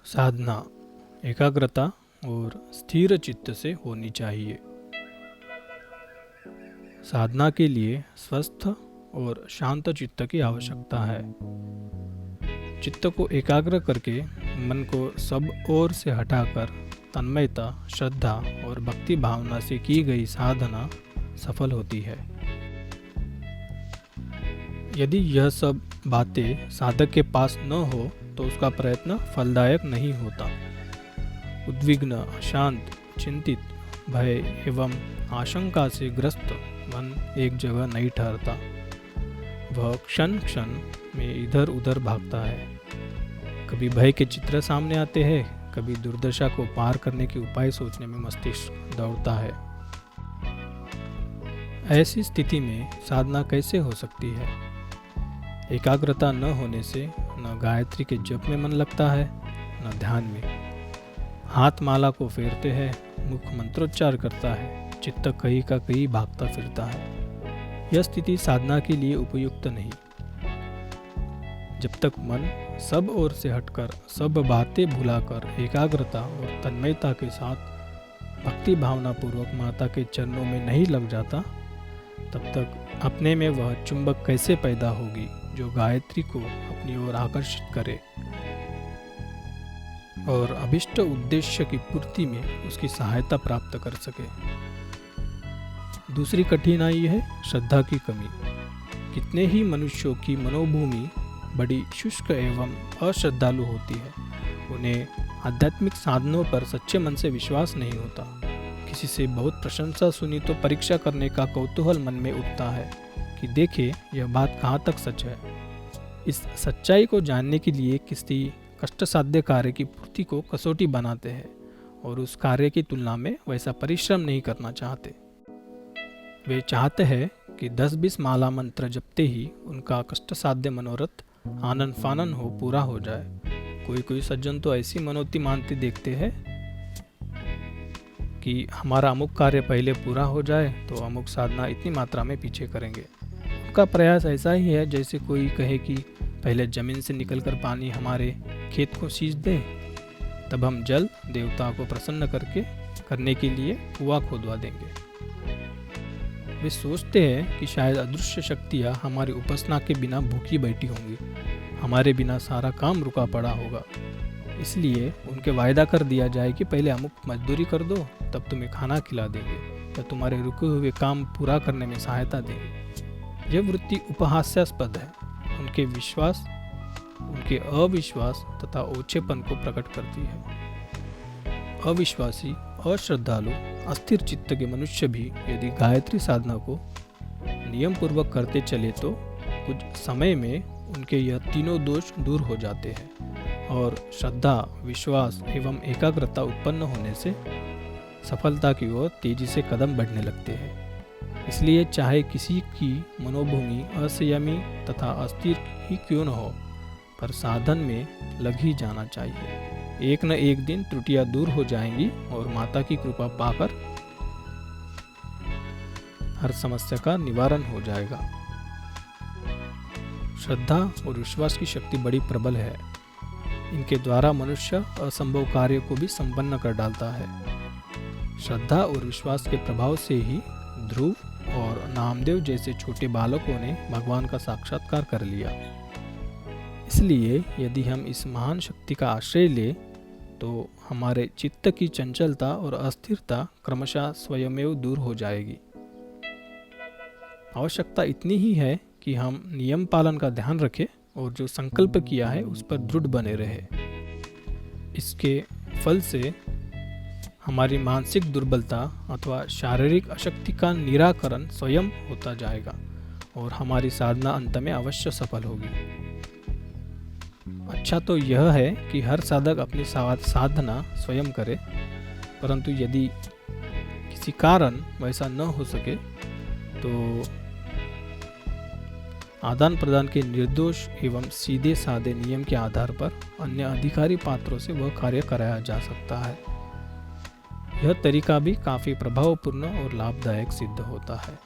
साधना एकाग्रता और स्थिर चित्त से होनी चाहिए। साधना के लिए स्वस्थ और शांत चित्त की आवश्यकता है। चित्त को एकाग्र करके मन को सब ओर से हटाकर तन्मयता, श्रद्धा और भक्ति भावना से की गई साधना सफल होती है। यदि यह सब बातें साधक के पास न हो तो उसका प्रयत्न फलदायक नहीं होता। उद्विग्न, अशांत, चिंतित, भय एवं आशंका से ग्रस्त मन एक जगह नहीं ठहरता। वह क्षण क्षण में इधर उधर भागता है। कभी भय के चित्र सामने आते हैं, कभी दुर्दशा को पार करने के उपाय सोचने में मस्तिष्क दौड़ता है। ऐसी स्थिति में साधना कैसे हो सकती है? एकाग्रता न होने से न गायत्री के जप में मन लगता है, न ध्यान में। हाथ माला को फेरते हैं, मुख मंत्रोच्चार करता है, चित्त कहीं का कहीं भागता फिरता है। यह स्थिति साधना के लिए उपयुक्त नहीं। जब तक मन सब ओर से हटकर सब बातें भुलाकर एकाग्रता और तन्मयता के साथ भक्ति भावना पूर्वक माता के चरणों में नहीं लग जाता, तब तक अपने में वह चुंबक कैसे पैदा होगी जो गायत्री को अपनी ओर आकर्षित करे और अभिष्ट उद्देश्य की पूर्ति में उसकी सहायता प्राप्त कर सके। दूसरी कठिनाई है श्रद्धा की कमी। कितने ही मनुष्यों की मनोभूमि बड़ी शुष्क एवं अश्रद्धालु होती है। उन्हें आध्यात्मिक साधनों पर सच्चे मन से विश्वास नहीं होता। किसी से बहुत प्रशंसा सुनी तो परीक्षा करने का कौतूहल मन में उठता है कि देखे यह बात कहाँ तक सच है। इस सच्चाई को जानने के लिए किसी कष्टसाध्य कार्य की पूर्ति को कसौटी बनाते हैं और उस कार्य की तुलना में वैसा परिश्रम नहीं करना चाहते। वे चाहते हैं कि 10-20 माला मंत्र जपते ही उनका कष्टसाध्य मनोरथ आनन फानन हो पूरा हो जाए। कोई सज्जन तो ऐसी मनोती मानती देखते हैं कि हमारा अमुक कार्य पहले पूरा हो जाए तो अमुक साधना इतनी मात्रा में पीछे करेंगे। उनका प्रयास ऐसा ही है जैसे कोई कहे कि पहले जमीन से निकलकर पानी हमारे खेत को सींच दे, तब हम जल देवता को प्रसन्न करने के लिए कुआं खोदवा देंगे। वे सोचते हैं कि शायद अदृश्य शक्तियाँ हमारी उपासना के बिना भूखी बैठी होंगी, हमारे बिना सारा काम रुका पड़ा होगा। इसलिए उनके वायदा कर दिया जाए कि पहले अमुक मजदूरी कर दो, तब तुम्हें खाना खिला देंगे या तुम्हारे रुके हुए काम पूरा करने में सहायता देंगे। यह वृत्ति उपहास्यास्पद है। उनके अविश्वास तथा ओछेपन को प्रकट करती है। अविश्वासी, अश्रद्धालु, अस्थिर चित्त के मनुष्य भी यदि गायत्री साधना को नियम पूर्वक करते चले तो कुछ समय में उनके यह तीनों दोष दूर हो जाते हैं और श्रद्धा, विश्वास एवं एकाग्रता उत्पन्न होने से सफलता की ओर तेजी से कदम बढ़ने लगते हैं। इसलिए चाहे किसी की मनोभूमि असंयमी तथा अस्थिर ही क्यों न हो, पर साधन में लग ही जाना चाहिए। एक न एक दिन त्रुटियां दूर हो जाएंगी और माता की कृपा पाकर हर समस्या का निवारण हो जाएगा। श्रद्धा और विश्वास की शक्ति बड़ी प्रबल है। इनके द्वारा मनुष्य असंभव कार्य को भी संपन्न कर डालता है। श्रद्धा और विश्वास के प्रभाव से ही ध्रुव और नामदेव जैसे छोटे बालकों ने भगवान का साक्षात्कार कर लिया। इसलिए यदि हम इस महान शक्ति का आश्रय ले तो हमारे चित्त की चंचलता और अस्थिरता क्रमशः स्वयमेव दूर हो जाएगी। आवश्यकता इतनी ही है कि हम नियम पालन का ध्यान रखें और जो संकल्प किया है उस पर दृढ़ बने रहे। इसके फल से हमारी मानसिक दुर्बलता अथवा शारीरिक अशक्ति का निराकरण स्वयं होता जाएगा और हमारी साधना अंत में अवश्य सफल होगी। अच्छा तो यह है कि हर साधक अपनी साधना स्वयं करे, परंतु यदि किसी कारण वैसा न हो सके तो आदान प्रदान के निर्दोष एवं सीधे साधे नियम के आधार पर अन्य अधिकारी पात्रों से वह कार्य कराया जा सकता है। यह तरीका भी काफ़ी प्रभावपूर्ण और लाभदायक सिद्ध होता है।